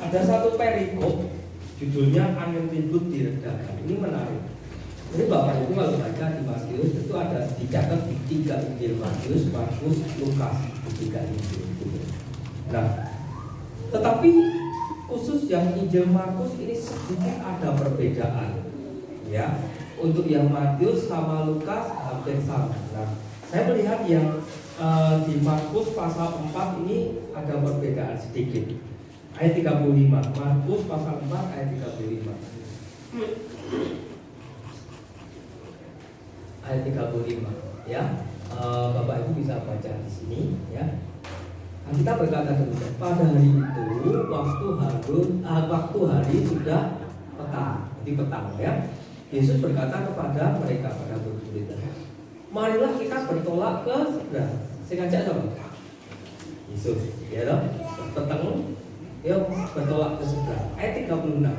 ada satu perikop judulnya angin ribut diredakan. Ini menarik. Jadi Bapak Ibu kalau baca di Matius itu ada dicatat di 3 Injil Matius, Markus, Lukas, di 3 Injil. Nah, tetapi khusus yang Injil Markus ini sedikit ada perbedaan. Ya, untuk yang Matius sama Lukas hampir sama. Nah, saya melihat yang di Markus pasal 4 ini ada perbedaan sedikit. Ayat 35. Markus pasal 4 ayat 35. Ayat 35 ya. Bapak Ibu bisa baca di sini ya. Nah, kita berkata demikian. Pada hari itu waktu hari sudah petang, di petang ya. Yesus berkata kepada mereka, pada murid-muridnya, marilah kita bertolak ke seberang. Saya ngajak dong. Yesus, ya dong. Petang, ya bertolak ke seberang. Ayat 36.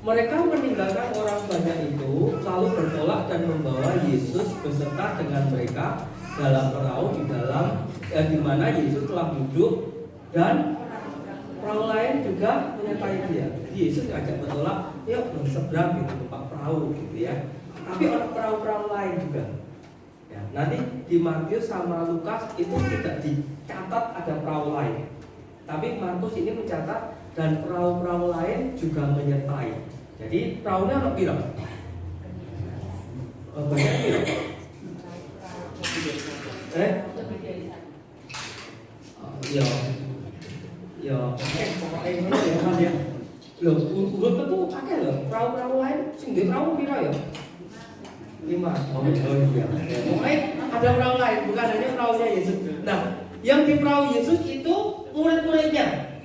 Mereka meninggalkan orang banyak itu, lalu bertolak dan membawa Yesus beserta dengan mereka dalam perahu di mana Yesus telah duduk dan perahu lain juga menyertai dia. Yesus ngajak bertolak, yuk seberang gitu, numpak perahu gitu ya. Tapi ada perahu-perahu lain juga. Ya, nanti di Matius sama Lukas itu tidak dicatat ada perahu lain. Tapi Markus ini mencatat dan perahu-perahu lain juga menyertai. Jadi perahunya ada berapa? Banyak berapa? Pokoknya ini ya Mas ya. Loh, urut itu pakai loh. Perahu-perahu lain sing di perahu pira ya? 5. Oh iya. Pokoknya ada perahu lain, bukan hanya perahunya Yesus. Nah, yang di perahu Yesus itu murid-muridnya.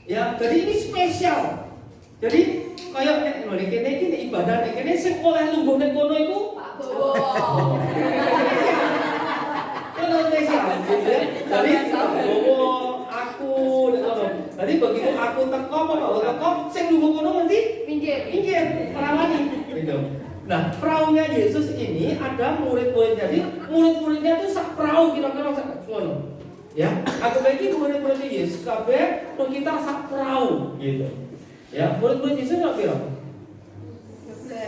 Ya, jadi ini spesial. Jadi kayak nek ngene iki ibadah nek kene sing oleh lungguh nek kono iku Pak Bowo. Kono spesial. Jadi Bowo aku nek kono. Jadi begitu aku teko sing lungguh kono nanti pinggir perawani gitu. Nah, perahunya Yesus ini ada murid-murid. Jadi murid-muridnya itu sak perahu kira-kira sak ngono. Ya, aku lagi murid-murid Yesus kabeh kita sak perahu gitu. Ya, murid-murid Yesus enggak piro?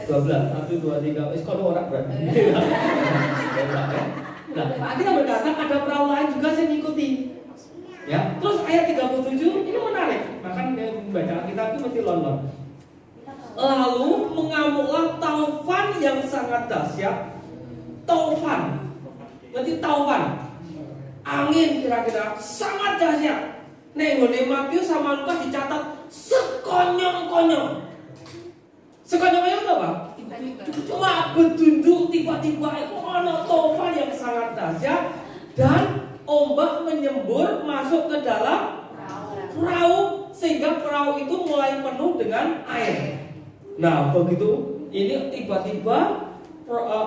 12. 1 2 3 wis kono ora berarti. Nah, kita berkata ada perahu lain juga yang mengikuti. Ya, terus ayat 37 ini menarik. Bahkan bacaan kita itu mesti lon-lon. Lalu mengamuklah taufan yang sangat dahsyat. Taufan. Berarti taufan. Angin kira-kira sangat dahsyat. Nek ngene Matius sama Lukas dicatat sekonyong-konyong. Sekonyong-konyong itu apa? Cuma bedunduk tiba-tiba itu ada taufan yang sangat dahsyat dan ombak menyembur masuk ke dalam perahu sehingga perahu itu mulai penuh dengan air. Nah, begitu ini tiba-tiba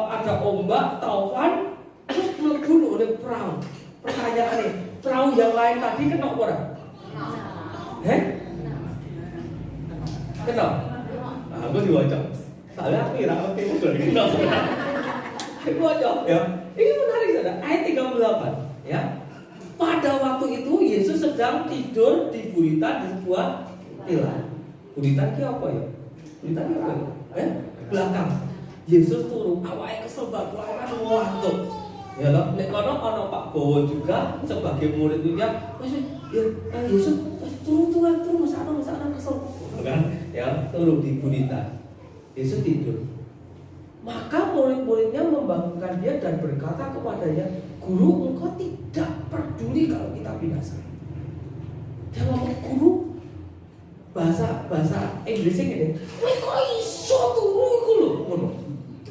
ada ombak taufan terus mlebu oleh perahu. Pertanyaannya, perahu yang lain tadi kena apa? Kenal? Nah, aku diwajah. Soalnya aku kira oke udah kenal. Aku wajah ya. Ini menarik saudara. Ayat 38 ya. Pada waktu itu Yesus sedang tidur di buritan di sebuah villa. Buritan ki apa ya? Buritan ki apa ya? Belakang. Yesus turun, awake kesel banget, awake ngantuk. Ya loh, nek kono ana Pak Bowo juga sebagai murid-muridnya. Yesus turun masakno kesel. Kan? Ya, turun di buritan. Yesus tidur. Maka murid-muridnya membangunkan dia dan berkata kepadanya, "Guru, engkau tidak peduli kalau kita binasa." Dia ngomong guru bahasa Inggrisnya gini, "Kowe kok iso turu iku lho?" Ngono.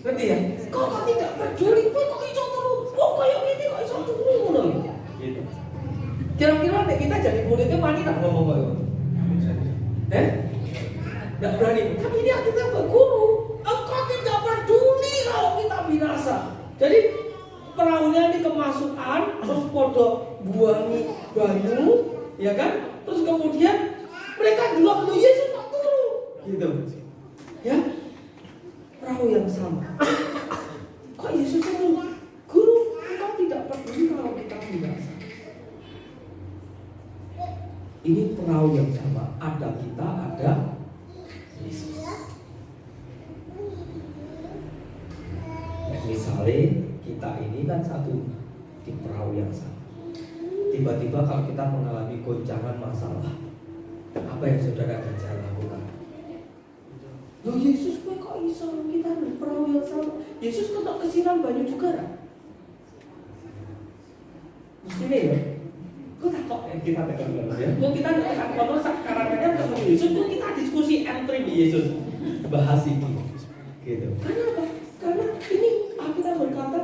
Ngerti ya? Kok tidak peduli, kowe kok iso turu? Wong koyo ngene kok iso turu ngono. Gitu. Kira-kira nek kita jadi muridnya mati tak ngomong koyo. Enggak berani. Tapi dia kita berguru. Engkau tidak peduli kalau kita binasa. Jadi perahunya ini kemasukan, terus podo buangi banyu, ya kan? Terus kemudian mereka bilang Yesus tak turun, gitu. Ya, perahu yang sama. Kok Yesus turun? Guru, engkau tidak peduli kalau kita binasa. Ini perahu yang sama, ada kita, ada Yesus. Misalnya kita ini kan satu di perahu yang sama. Tiba-tiba kalau kita mengalami goncangan masalah, apa yang saudara dan saya lakukan? Loh Yesus kok iso kita di perahu yang sama? Yesus kena kesiram banyak juga kan? Mestinya ya. Kok tak kok kita tekan ya? Kok kita tekan kalau sekarang ketemu Yesus, kok kita diskusi entry Yesus bahas ini, gitu. Karena apa? Karena ini kita berkata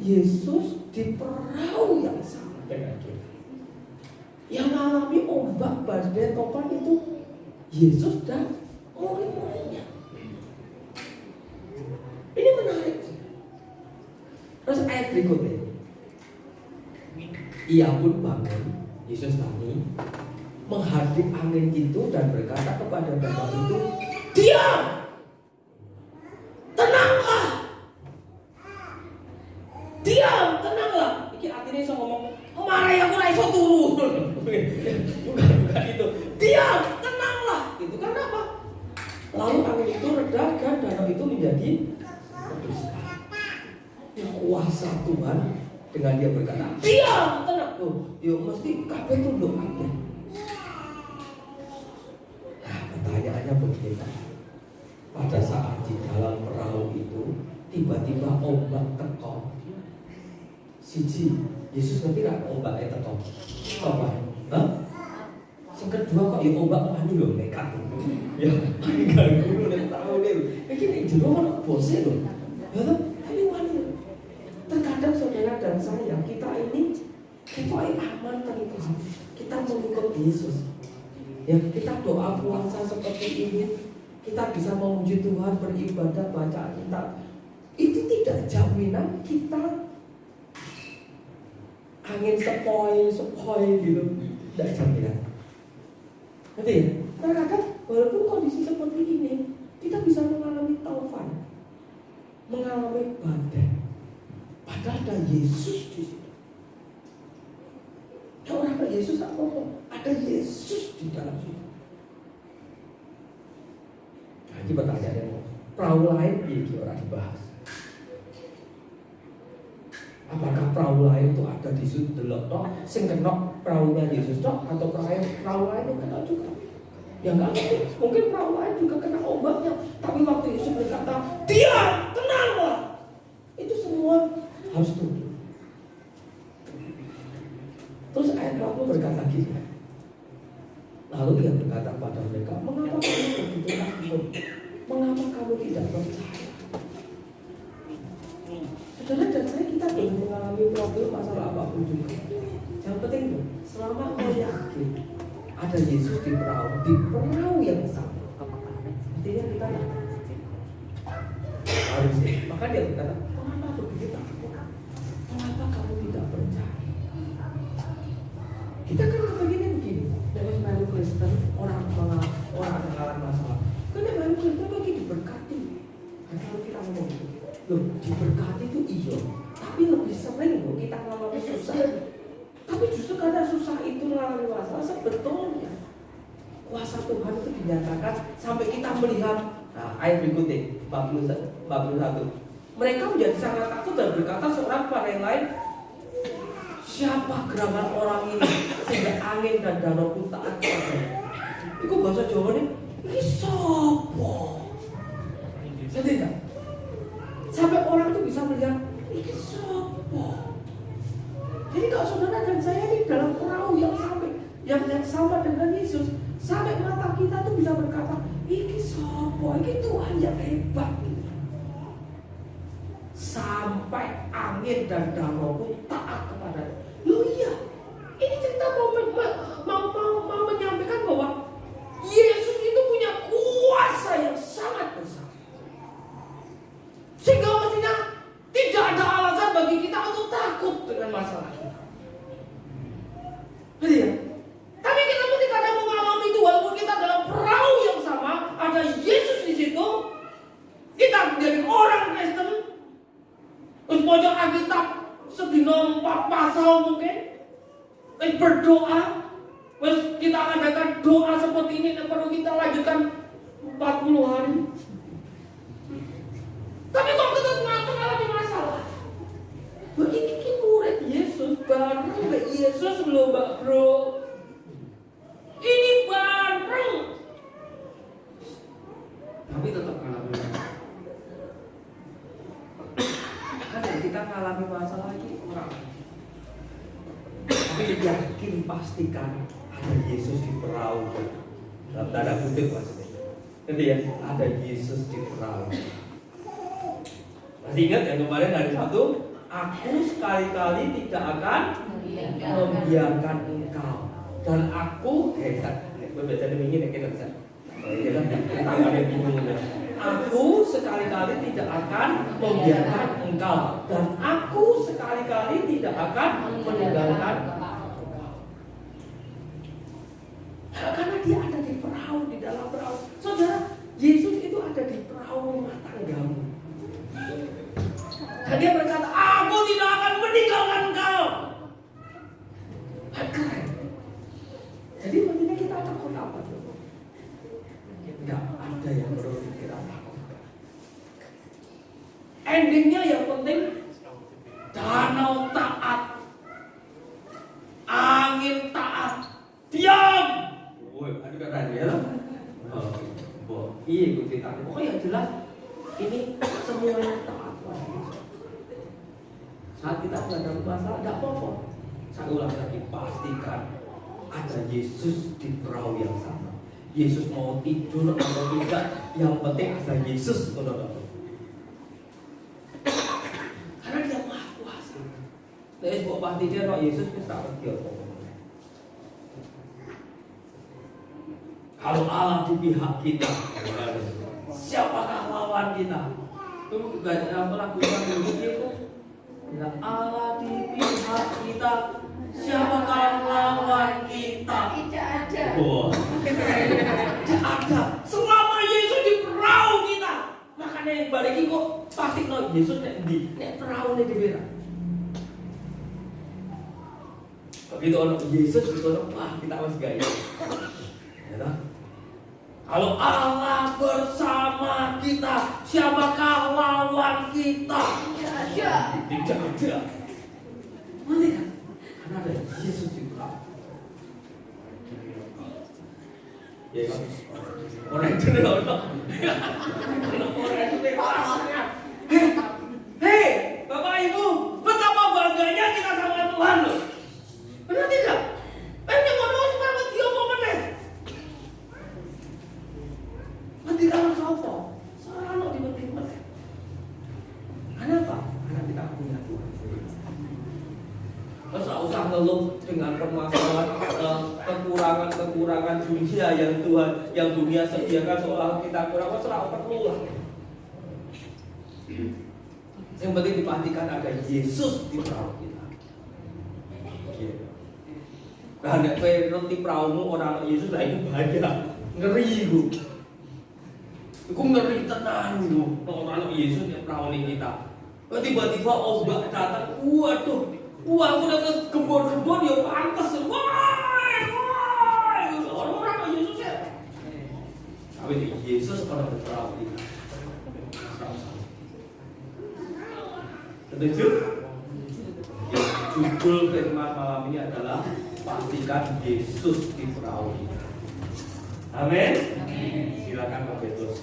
Yesus di perahu yang sama dengan kita. Yang mengalami ombak badai topan itu Yesus dan murid-muridnya. Ini menarik. Terus ayat berikutnya. Ia pun bangun, Yesus tadi menghadap angin itu dan berkata kepada danau itu, diam, tenanglah, diam, tenanglah. Ini artinya saya ngomong, marah ya aku iso turu. Bukan itu. Diam, tenanglah. Itu karena apa? Lalu angin itu reda dan danau itu menjadi kudus. Kuasa Tuhan dengan dia berkata, diam, tenang. Yo mesti kabeh tunduk kabeh. Nah, pertanyaannya begini. Pada saat di dalam perahu itu tiba-tiba ombak teko. Siji, Yesus ngerti gak ombaknya teko? Apa? Hah? Yang kedua kok ya ombak wani lho nekat. Ya, ganggu nek tahu deh. Iki nek jero ono bose lho. Ya tapi wani. Terkadang saudara dan saya, kita ini aman kan Tuhan. Kita mengikut Yesus. Ya, kita doa puasa seperti ini, kita bisa memuji Tuhan, beribadah, baca Alkitab. Itu tidak jaminan kita angin sepoi gitu. Tidak jaminan. Nanti ya, terkadang walaupun kondisi seperti ini, kita bisa mengalami taufan, mengalami badai. Padahal ada Yesus di situ. Ya orang ada Yesus tak ngomong, ada Yesus di dalam situ. Nah, ini pertanyaannya, perahu lain ini orang dibahas. Apakah perahu lain itu ada di situ delok toh, sing kenok perahunya Yesus toh, atau perahu lain yang kena juga? Ya enggak ngerti. Mungkin perahu lain juga kena ombaknya. Tapi waktu Yesus berkata, diam, tenanglah, itu semua harus tunduk. Terus ayat 20 berkata gini. Lalu dia berkata pada mereka, mengapa kamu begitu takut? Mengapa kamu tidak percaya? Saudara dan saya, kita belum mengalami problem masalah apapun juga. Yang penting itu, selama kau yakin ada Yesus di perahu yang sama, artinya kita harus. Maka dia berkata, mengapa begitu takut? Mengapa kamu tidak percaya? Kita kan begini. Dari baru Kristen, orang mengalami masalah. Karena baru Kristen lagi diberkati. Dan kalau kita ngomong gitu, loh diberkati itu iya, tapi lebih sering loh kita mengalami susah. Tapi justru karena susah itu mengalami masalah, sebetulnya kuasa Tuhan itu dinyatakan sampai kita melihat. Nah, ayat berikutnya 41. Mereka menjadi sangat takut dan berkata seorang pada yang lain, siapa gerangan orang ini sehingga angin dan danau pun taat kepadanya? Itu bahasa Jawa nih, ini sopo? Jadi enggak? Sampai orang itu bisa melihat, ini sopo? Jadi kalau saudara dan saya ini dalam perahu yang sama dengan Yesus, sampai mata kita tuh bisa berkata, ini sopo? Ini Tuhan yang hebat. Sampai angin dan danau pun taat kepadanya. Loh iya, ini cerita mau menyampaikan bahwa Yesus itu punya kuasa yang sangat besar, sehingga mestinya tidak ada alasan bagi kita untuk takut dengan masalah kita. Ya? Tapi kita mesti kadang mengalami itu, walaupun kita dalam perahu yang sama, ada Yesus di situ, kita menjadi orang Kristen, terus pojok Alkitab sedina 4 pasal kita adakan doa seperti ini dan perlu kita lanjutkan 40 hari. Tapi kok kita mengalami masalah? Ini murid Yesus, bareng Yesus loh Mbak Bro. Ini bareng. Tapi tetap mengalami masalah. Kadang kita mengalami masalah itu orang. Tapi yakin pastikan ada Yesus di perahu. Dalam tanda kutip maksudnya. Nanti ya, ada Yesus di perahu. Masih ingat yang kemarin hari Sabtu? Aku sekali-kali tidak akan membiarkan engkau. Dan aku baca demi ini kita bisa. Aku sekali-kali tidak akan membiarkan engkau. Dan aku sekali-kali tidak akan meninggalkan engkau. Karena dia ada di perahu, di dalam perahu. Saudara, Yesus itu ada di perahu rumah tanggamu. Dan dia berkata, aku tidak akan meninggalkan engkau. Keren. Jadi maksudnya kita takut apa? Tidak ada yang perlu kita takutkan. Endingnya yang penting danau taat, angin taat, diam. Woi, ada kata dia loh. Iya, gue cerita. Pokoknya yang jelas ini semuanya taat. Saat kita menghadapi masalah, tidak apa-apa. Saya ulang lagi, pastikan ada Yesus di perahu yang sama. Yesus mau tidur atau tidak, yang penting ada Yesus, saudara. Karena dia maha kuasa. Nah, sebab pasti dia kalau Yesus bisa pergi. Kalau Allah di pihak kita, siapakah lawan kita? Itu apa lagunya itu? Bila Allah di pihak kita, siapakah lawan kita? Tidak ada. Tidak ada. Selama Yesus di perahu kita, makanya yang balik kok pasti no Yesus di perahu nih di bira. Begitu orang Yesus itu orang wah kita masih gaya. Ya, kalau Allah bersama kita, siapakah lawan kita? Tidak ada. Tidak ada. Mana kan? Karena ada Yesus di perahu. Ya kan? Orang itu nih orang. Orang itu nih rasanya. Hei, Bapak Ibu, betapa bangganya kita sama Tuhan loh. Benar tidak? Ini mau semangat dia mau meneh. Nanti kalau sopo, seorang di penting meneh. Kenapa? Karena kita punya Tuhan. Terus tak usah ngeluh dengan permasalahan kekurangan dunia yang dunia sediakan seolah kita kurang, serah perlu lah. Yang penting dipastikan ada Yesus di perahu kita. Nah, nek kowe ngerti praumu ora ana Yesus, lah itu bahaya. Ngeri iku. Iku ngeri tenan iku. Ora ana Yesus nek praune kita. Tiba-tiba ombak datang, waduh. Wah, aku udah kegembor-gembor ya pantes. Wah. Ora ana Yesus ya. Tapi Yesus pada perahu kita. Setuju? Judul firman malam ini adalah pastikan Yesus di perahu kita. Amin. Silakan Pak Petrus.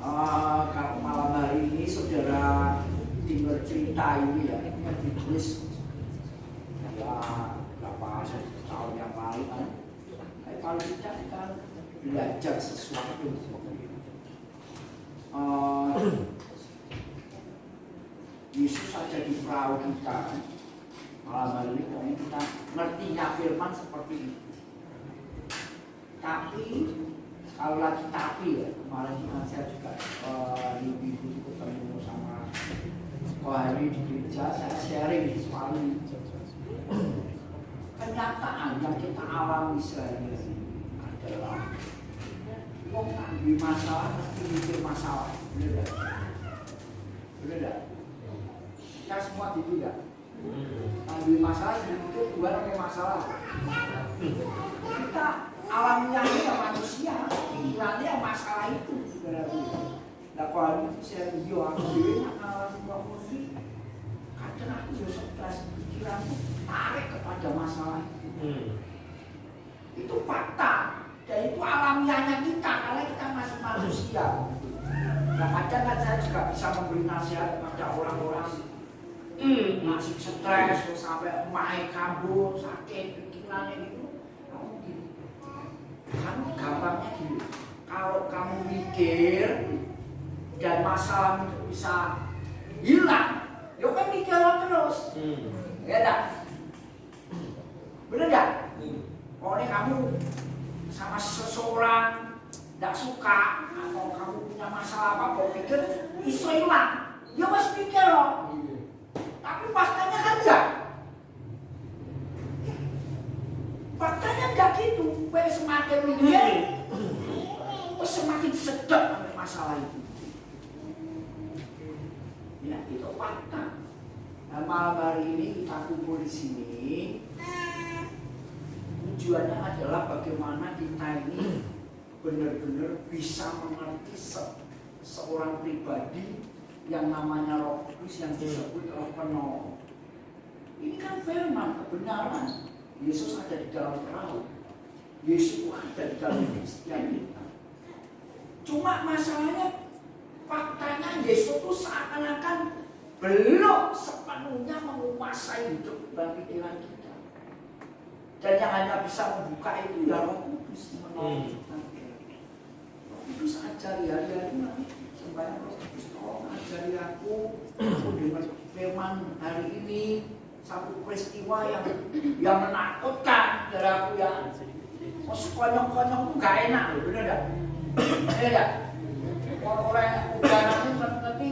Kalau malam hari ini saudara dengar cerita ini ya, ditulis ya berapa tahun yang lalu kan. Kalau kita belajar sesuatu. Yesus ada di perahu kita. Malam hari ini pokoknya kita ngertinya firman seperti itu. Tapi kalau lagi ya kemarin saya juga ibu ketemu sama hari di gereja, saya sharing soal ini. Kenyataan yang kita alami sehari-hari adalah kok ambil masalah pasti mikir masalah, benar? Kita semua gitu ya. Ambil masalah itu Tuhan pakai masalah. Kita alamiah ya manusia, pikirannya masalah itu saudaraku. Nah kalau itu saya video aku dewi alami promosi, kadang aku besok kelas pikiranku tarik kepada masalah itu. Itu fakta dan itu alamiahnya kita karena kita masih manusia. Nah kadang kan saya juga bisa memberi nasihat kepada orang-orang masih stres sampai main kabur sakit pikirannya gitu. Kamu gampangnya gini, kalau kamu mikir dan masalah itu bisa hilang, ya kan mikir terus, ya tak? Bener gak? Pokoknya kamu sama seseorang tidak suka atau kamu punya masalah apa, kau pikir iso hilang, ya mas pikir loh. Tapi faktanya kan enggak. Faktanya enggak gitu. Kau semakin mikir, kau semakin sedap dengan masalah itu. Ya itu fakta. Nah malam hari ini kita kumpul di sini. Tujuannya adalah bagaimana kita ini benar-benar bisa mengerti seorang pribadi yang namanya Roh Kudus yang disebut Roh Penolong. Ini kan firman kebenaran. Yesus ada di dalam perahu. Yesus ada di dalam setiap kita. Cuma masalahnya faktanya Yesus itu seakan-akan belum sepenuhnya menguasai hidup dan pikiran kita. Dan yang hanya bisa membuka itu ya Roh Kudus menolong kita. Roh Kudus ajari hari-hari nanti sembahyang Roh Kudus tolong ajari aku dengar firman hari ini satu peristiwa yang menakutkan dari aku ya. Konyong-konyong itu gak enak loh, bener gak? Bener gak? Orang-orang yang udah nanti mengerti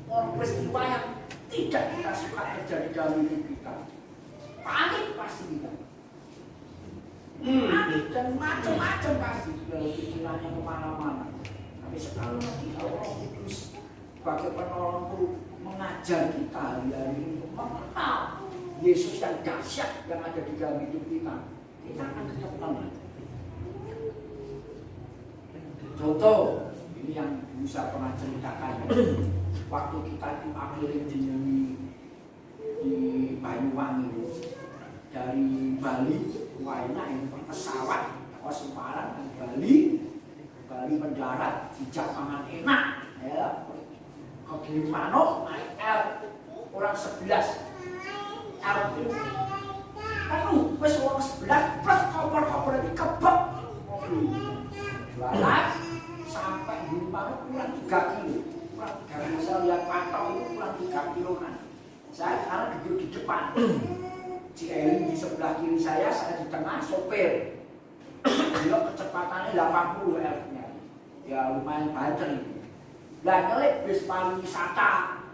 peristiwa yang tidak kita suka terjadi dalam hidup kita. Panik pasti kita. Panik dan macam-macam pasti kalau pikirannya kemana-mana. Tapi sekali lagi kalau Roh Kudus sebagai penolong itu mengajar kita hari-hari ini mengenal Yesus yang dahsyat yang ada di dalam hidup kita, kita akan tetap tenang. Contoh ini yang bisa pernah ceritakan waktu kita itu akhirnya di Banyuwangi dari Bali, wah ini pesawat Semarang dan Bali mendarat di Japangan enak ya. Ke Gilimanuk naik L orang 11 L itu penuh wes orang 11 plus koper-koper ini kebek mobil jualan sampai Gilimanuk kurang 3 kilo saya lihat patok itu kurang 3 kilo kan. Saya sekarang duduk di depan si Eli di sebelah kiri saya di tengah sopir. Dia kecepatannya 80 F-nya ya lumayan banter itu. Lah nyelip bis pariwisata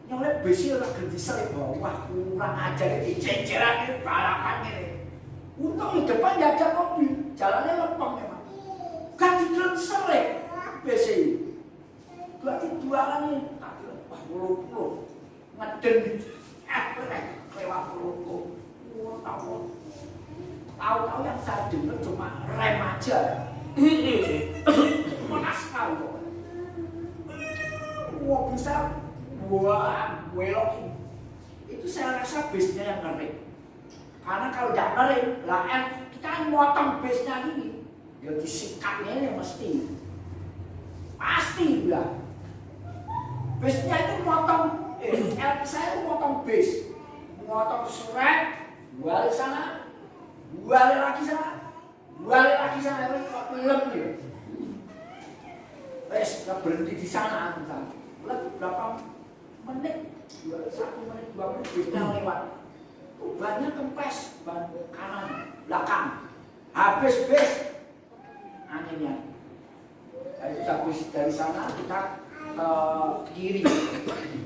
nyelip bisnya lagi diselip bawah kurang ajar ini ceceran ini balapan ini. Untung di depan gak ada mobil jalannya lempeng memang gak diselip bisnya berarti jualan ini wah puluh ngeden lewat puluh tahu-tahu yang saya dengar cuma rem aja panas sekali kok. Wah bisa buat belok itu saya rasa bisnya yang ngeri. Karena kalau tidak ngeri lah kita kan motong bisnya ini ya disikatnya ini pasti ya bisnya itu motong saya itu motong bis motong surat balik sana balik lagi sana itu kok film gitu. Wes berhenti di sana misalnya. Berapa menit? 1 menit, 2 menit bisnya lewat. Bannya kempes, ban kanan, belakang. Habis bis anginnya. Habis dari sana kita ke kiri.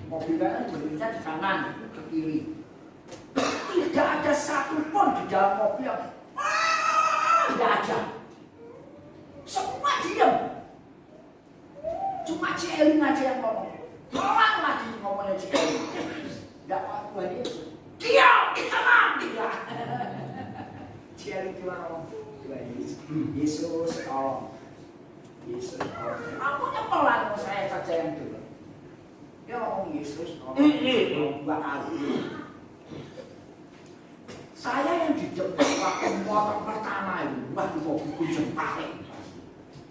Mobilnya berhentinya di kanan ke kiri. Tidak ada satupun di dalam mobil yang tidak ada. Semua diam. Cuma Ci Elin aja yang ngomong. Orang lagi ngomongnya Ci Elin. Tidak Tuhan Yesus tolong. Yesus tolong. Aku nyepelan saya saja yang dulu. Dia ngomong Yesus tolong 2 kali. Saya yang di depan waktu motor pertama itu, waktu mobilku jempare.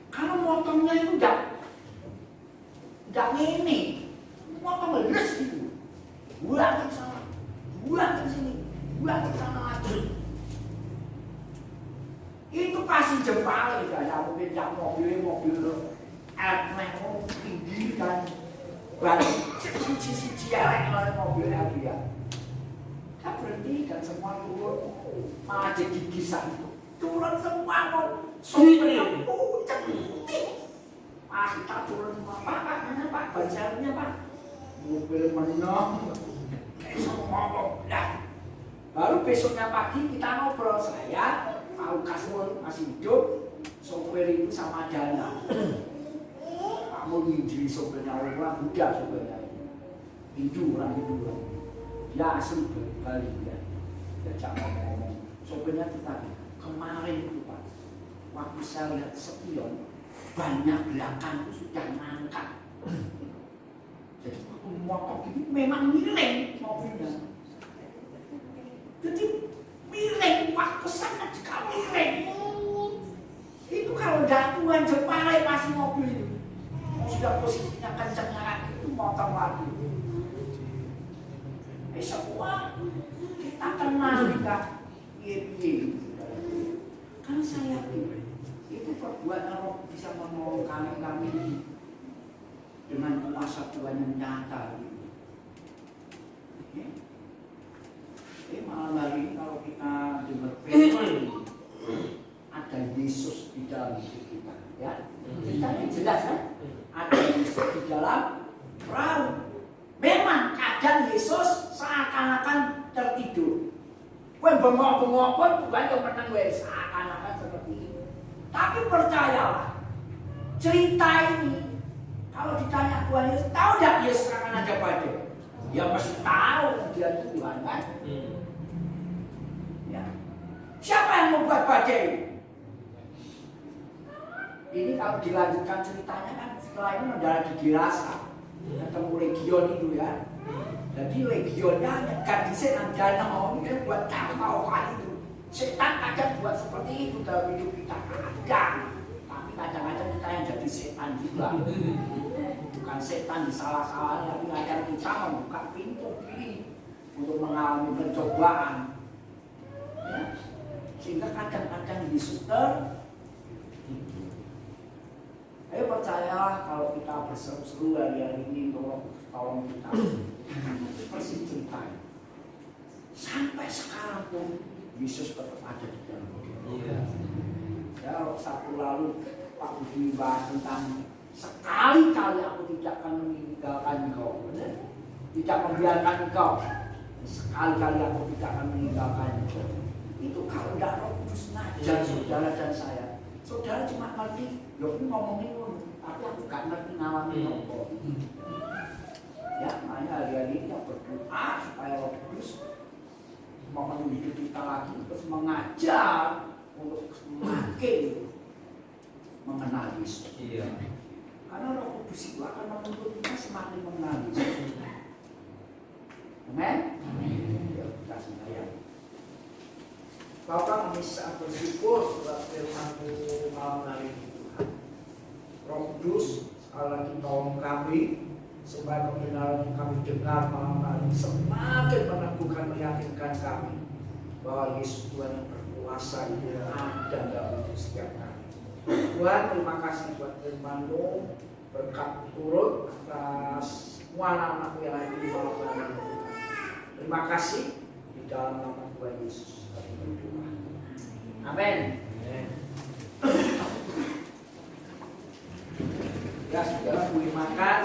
Kalau motornya itu enggak ngene. Motor ngeles gitu. Buang ke sana, buang ke sini, buang ke sana lagi. Itu pasti jempare ya, mungkin yang mobil Elmeo tinggi kan. Banyak sisi elek oleh mobilnya dia. Kita berhenti dan semua turun. Malah jadi gigisan itu. Turun semua mau sopirnya pucat. Kita turun semua. Pak, mana Pak? Banjarnya Pak. Mobil menang. Semua mobil. Baru besoknya pagi kita ngobrol. Saya Pak Kasmul masih hidup. Sopir itu sama Dana. Kamu jadi sopirnya orang muda sopirnya. Hindu orang Hindu. Ya asli Bali ya. Dia jangan ngomong. Sopirnya tetapi kemarin itu Pak, waktu saya lihat spion banyak belakang itu sudah ngangkat. Jadi waktu motor ini memang miring mobilnya. Jadi miring, waktu sangat juga miring. Itu kalau datuan jempare pasti mobil itu. Sudah posisinya kencangnya itu motor lagi. Semua kita kenal kita ini. Karena saya yakin itu perbuatan Roh bisa menolong kami dengan kuasa Tuhan yang nyata. Malam hari ini kalau kita dengar firman ada Yesus di dalam hidup kita, ya. Ceritanya jelas kan? Ada Yesus di dalam perahu. Memang kadang Yesus seakan-akan tertidur. Kowe bengok-bengok pun Tuhan yang menang kowe seakan-akan seperti itu. Tapi percayalah, cerita ini kalau ditanya Tuhan Yesus, tahu enggak Yesus akan ada badai? Ya mesti tahu dia itu Tuhan kan. Ya. Siapa yang membuat badai? Ini kalau dilanjutkan ceritanya kan setelah ini mendarat di Gerasa. Ketemu legion itu ya. Jadi legionnya nyegat di setan Danau ini kan buat tahu-tahuan itu. Setan kadang buat seperti itu dalam hidup kita kadang. Tapi kadang-kadang kita yang jadi setan juga. Bukan setan disalah-salahin, tapi kadang kita membuka pintu diri untuk mengalami pencobaan. Ya. Sehingga kadang-kadang Yesus Ayo percayalah kalau kita berseru-seru hari-hari ini tolong kita. Persis ceritanya. Sampai sekarang pun Yesus tetap ada di dalam hidup. Ya, Sabtu lalu Pak Budi bahas tentang sekali-kali aku tidak akan meninggalkan engkau. Tidak membiarkan engkau. Sekali-kali aku tidak akan meninggalkan engkau. Itu kalau tidak Roh Kudus ngajar saudara dan saya. Saudara cuma ngerti, aku ngomongin tapi aku gak ngerti ngalamin apa. Ya, makanya hari-hari ini kita berdoa supaya Roh Kudus memenuhi hidup kita lagi, terus mengajar untuk semakin mengenal Yesus. Karena Roh Kudus itu akan menuntut kita semakin mengenal Yesus. Amen? Ya, kita sembahyang. Bapak kami sangat bersyukur buat firman-Mu malam hari ini Tuhan. Roh Kudus, sekali lagi tolong kami supaya kebenaran yang kami dengar malam hari ini semakin meneguhkan, meyakinkan kami bahwa Yesus Tuhan yang berkuasa itu ada dalam hidup setiap kami. Tuhan, terima kasih buat firman-Mu, berkat turut atas semua anak-anak yang ada di malam hari ini. Terima kasih di dalam nama Tuhan Yesus. Amin. Ya, saudara boleh makan.